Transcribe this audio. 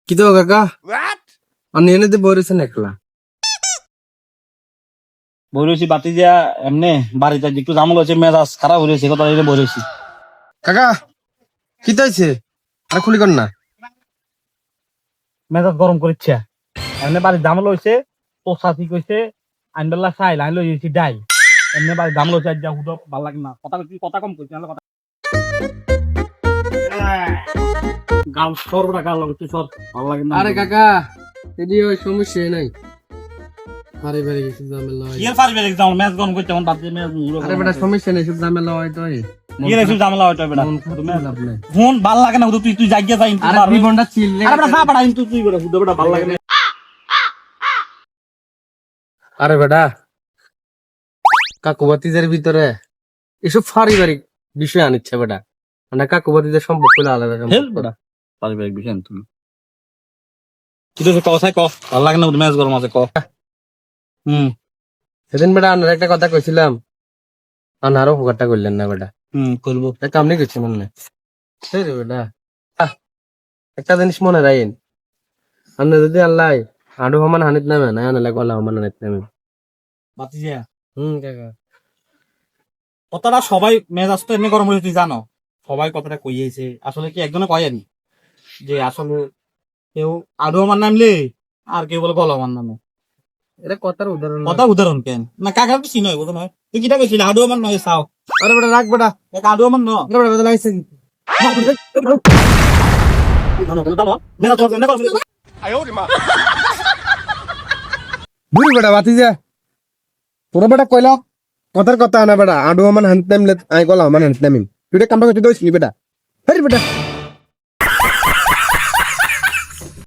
কি তো কাকা আপনি এনেতে বলেছেন একলা বলেছি বাতি দিয়া এমনি বাড়িতে একটু জামল হয়েছে, মেজাজ খারাপ হয়েছে, কথা বলেছি। কাকা কি তাইছে আর খুলি কর না মেজাজ গরম করেছে এমনি বাড়ির জামল হয়েছে, তো সাথী কইছে আইনবেলা চাই লাইন লইছি ডাই এমনি বাড়ির জামল হয়েছে, যা হুদ ভাল লাগে না, কথা কম কইছি কথা গাল সরবটা গাল লাগে তুই সর, ভাল লাগে না। আরে কাকা এদি ওই সমস্যা নাই আরে বেরে কিছু ঝামেলা হয় কি আর পারবে এক্সাম ম্যাচ গরম করতে মন বাদ দিয়ে ম্যাচ আরে বেটা সমস্যা নাই সব ঝামেলা হয় তো কি রে সব ঝামেলা হইতো বেটা তুমি ফোন ভাল লাগে না তুই জায়গা যাই আরে জীবনটা চিল রে আরে বেটা খা বেটা কিন্তু তুই বেটা হুদ বেটা ভাল লাগে না। আরে বেটা কাকুবাতিদের ভিতরে এসব পারিবারিক বিষয় আনিচ্ছে বেটা মানে কাকুবাতিদের সম্পর্ক হলো আলাদা হেল বেটা পারিবারিক বিষয় তুমি কি তো কথাই ক ভাল লাগে না ম্যাচ গরম আছে ক। সেদিন বেটা আপনার একটা কথা কইছিলাম আনারও হুকারটা করলেন না বেটা করবো এক কামনি করছি মনে নাই সেই রে বেটা একটা জিনিস মনে রাখেন আপনি যদি আল্লাহ আডু সমান হানিত নামে না আনলে গলা সমান হানিত নামে বাতি যা কাকা কথাটা সবাই মেজাজ তো এমনি গরম হয়েছে তুই জানো, সবাই কথাটা কইয়েছে আসলে কি একজনে কয়েনি যে আসলে কেউ আডু আমার নামলে আর কেউ বলে গলা আমার নামে, এটা কথার উদাহরণ কথা উদাহরণ কেন না কাকা তো চিনই বোধ নয় তুই কিটা কইছিলি আডু আমার নয় চাও আরে বেটা রাখ বেটা আডু আমার ন আরে বেটা বেটা লাগছে বুড়ি বেটা বাতি যা তোরা বেটা কইল কথার কথা আনা বেটা আডু সমান হানিত নামলে আই গলা সমান হানিত নামিম তুই কামটা করতে দইছিলি বেটা হেরি বেটা